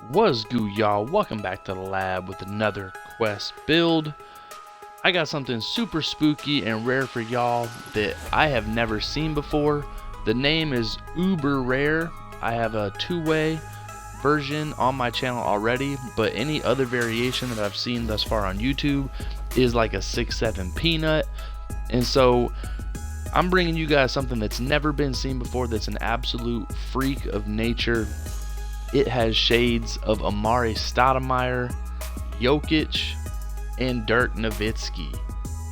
What's good, y'all? Welcome back to the lab with another quest build. I got something super spooky and rare for y'all that I have never seen before. The name is uber rare. I have a two-way version on my channel already, but any other variation that I've seen thus far on YouTube is like a 6-7 peanut. And so I'm bringing you guys something that's never been seen before, that's an absolute freak of nature. It has shades of Amare, Jokic, and Dirk.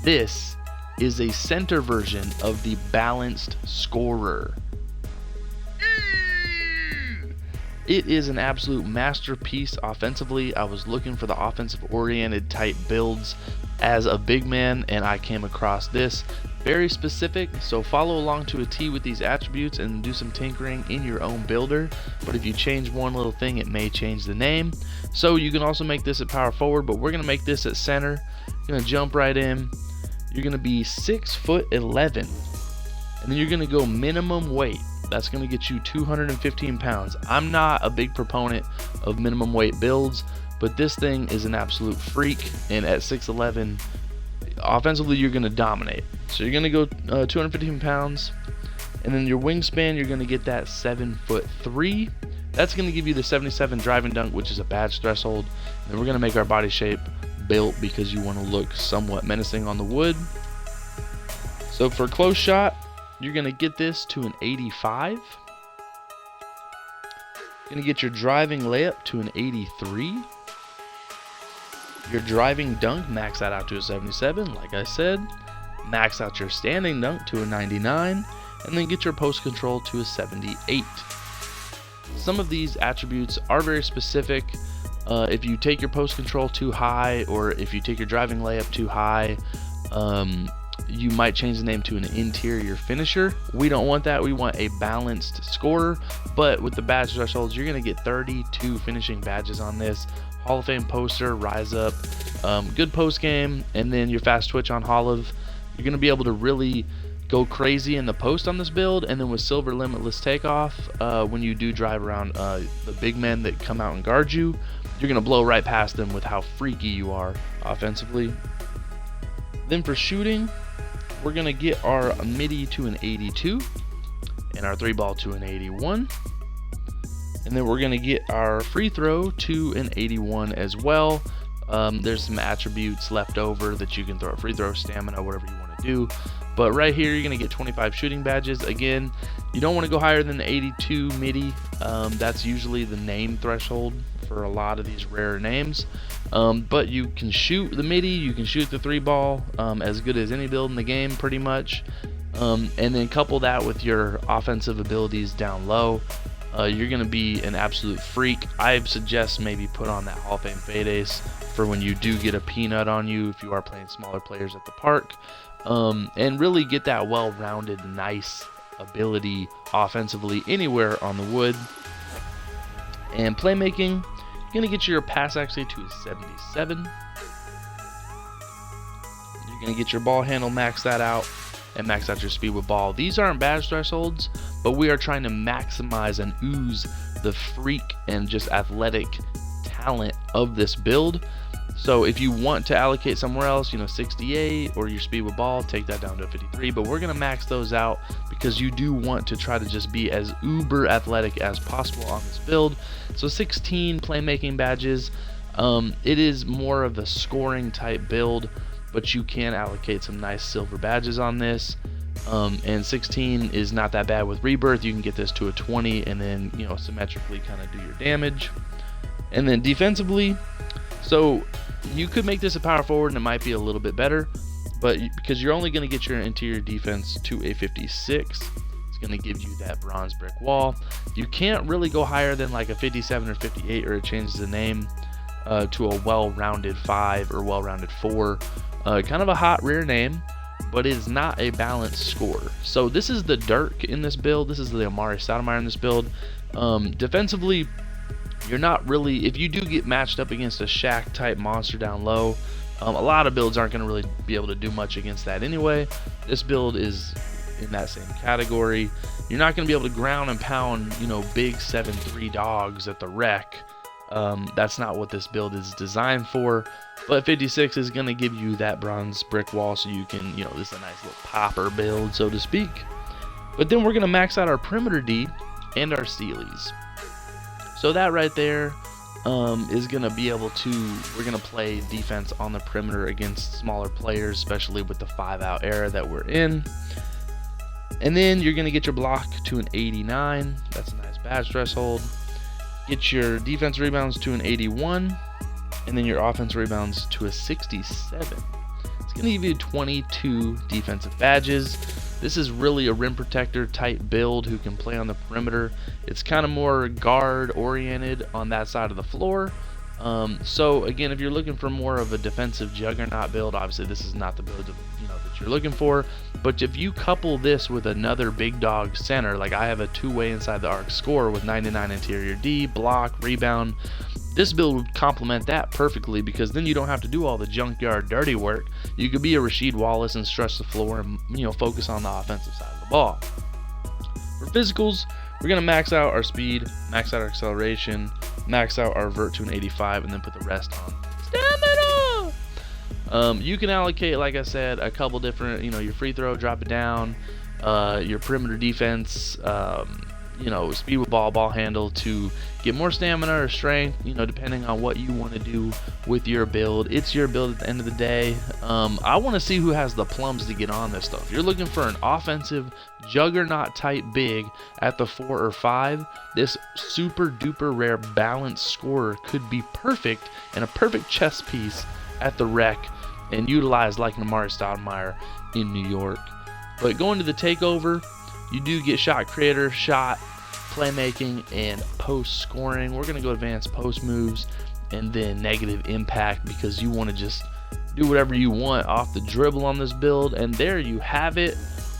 This is a center version of the balanced scorer. It is an absolute masterpiece offensively. I was looking for the offensive oriented type builds as a big man, and I came across this. Very specific, so follow along to a T with these attributes and do some tinkering in your own builder. But if you change one little thing, it may change the name. So you can also make this at power forward, but we're going to make this at center. You're going to jump right in. You're going to be 6'11", and then you're going to go minimum weight. That's going to get you 215 pounds. I'm not a big proponent of minimum weight builds, but this thing is an absolute freak, and at 6'11", offensively you're going to dominate. So you're going to go 215 pounds, and then your wingspan, you're going to get that 7'3". That's going to give you the 77 driving dunk, which is a badge threshold. And then we're going to make our body shape built because you want to look somewhat menacing on the wood. So for close shot, you're going to get this to an 85. You're going to get your driving layup to an 83. Your driving dunk, max that out to a 77, like I said. Max out your standing dunk to a 99, and then get your post control to a 78. Some of these attributes are very specific. If you take your post control too high, or if you take your driving layup too high, you might change the name to an interior finisher. We don't want that. We want a balanced scorer. But with the badge thresholds, you're going to get 32 finishing badges on this. Hall of Fame poster, rise up, good post game, and then your fast twitch on Olive. You're going to be able to really go crazy in the post on this build, and then with silver limitless takeoff, when you do drive around the big men that come out and guard you, you're going to blow right past them with how freaky you are offensively. Then for shooting, we're going to get our midi to an 82 and our 3-ball to an 81. And then we're going to get our free throw to an 81 as well. There's some attributes left over that you can throw a free throw, stamina, whatever you want to do. But right here, you're going to get 25 shooting badges. Again, you don't want to go higher than the 82 midi. That's usually the name threshold for a lot of these rare names. But you can shoot the midi, you can shoot the 3-ball as good as any build in the game, pretty much. And then couple that with your offensive abilities down low. You're going to be an absolute freak. I suggest maybe put on that Hall of Fame fade ace for when you do get a peanut on you if you are playing smaller players at the park, and really get that well-rounded, nice ability offensively anywhere on the wood. And playmaking, you're going to get your pass actually to a 77. You're going to get your ball handle, max that out, and max out your speed with ball. These aren't badge thresholds, but we are trying to maximize and ooze the freak and just athletic talent of this build. So if you want to allocate somewhere else, 68 or your speed with ball, take that down to a 53. But we're going to max those out because you do want to try to just be as uber athletic as possible on this build. So 16 playmaking badges. It is more of a scoring type build, but you can allocate some nice silver badges on this. And 16 is not that bad with rebirth. You can get this to a 20 and then symmetrically kind of do your damage. And then defensively, so you could make this a power forward and it might be a little bit better, but because you're only going to get your interior defense to a 56, it's going to give you that bronze brick wall. You can't really go higher than like a 57 or 58, or it changes the name to a well-rounded 5 or well-rounded 4. Kind of a hot rare name, but it is not a balanced scorer. So this is the Dirk in this build. This is the Amare in this build. Defensively, you're not really, if you do get matched up against a Shaq type monster down low, a lot of builds aren't going to really be able to do much against that anyway. This build is in that same category. You're not going to be able to ground and pound, big 7'3" dogs at the rec That's not what this build is designed for. But 56 is going to give you that bronze brick wall, so you can, this is a nice little popper build, so to speak. But then we're going to max out our perimeter D and our Steelies. So that right there is going to be able to, we're going to play defense on the perimeter against smaller players, especially with the 5-out era that we're in. And then you're going to get your block to an 89. That's a nice badge threshold. Get your defense rebounds to an 81. And then your offense rebounds to a 67. It's going to give you 22 defensive badges. This is really a rim protector type build who can play on the perimeter. It's kind of more guard oriented on that side of the floor. So again, if you're looking for more of a defensive juggernaut build, obviously this is not the build that you're looking for. But if you couple this with another big dog center, like I have a two-way inside the arc score with 99 interior D, block, rebound, this build would complement that perfectly, because then you don't have to do all the junkyard dirty work. You could be a Rasheed Wallace and stretch the floor and focus on the offensive side of the ball. For physicals, we're going to max out our speed, max out our acceleration, max out our vert to an 85, and then put the rest on stamina. You can allocate, like I said, a couple different, your free throw, drop it down, your perimeter defense, speed with ball handle to get more stamina or strength, depending on what you want to do with your build. It's your build at the end of the day. I want to see who has the plums to get on this stuff. If you're looking for an offensive juggernaut type big at the 4 or 5, this super duper rare balanced scorer could be perfect and a perfect chess piece at the rec and utilized like an Amare in New York. But going to the takeover, you do get shot creator, shot, playmaking, and post scoring. We're going to go advanced post moves and then negative impact, because you want to just do whatever you want off the dribble on this build. And there you have it.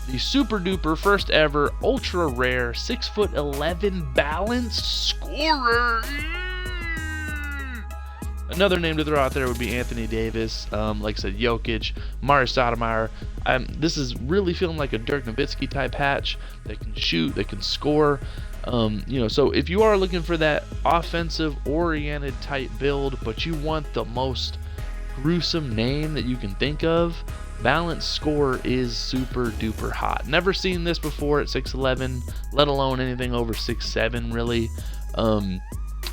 The super duper first ever ultra rare 6'11" balanced scorer. Another name to throw out there would be Anthony Davis. Like I said, Jokic, Amare. This is really feeling like a Dirk Nowitzki type hatch. They can shoot, they can score. So if you are looking for that offensive oriented type build, but you want the most gruesome name that you can think of, balanced score is super duper hot. Never seen this before at 6'11", let alone anything over 6'7", really.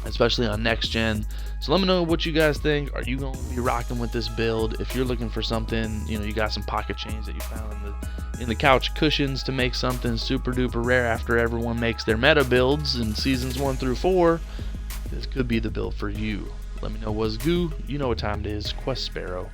Especially on next gen. So let me know what you guys think. Are you going to be rocking with this build? If you're looking for something, you got some pocket change that you found in the couch cushions to make something super duper rare after everyone makes their meta builds in seasons 1 through 4, this could be the build for you. Let me know what's goo. You know what time it is. Quest Sparrow.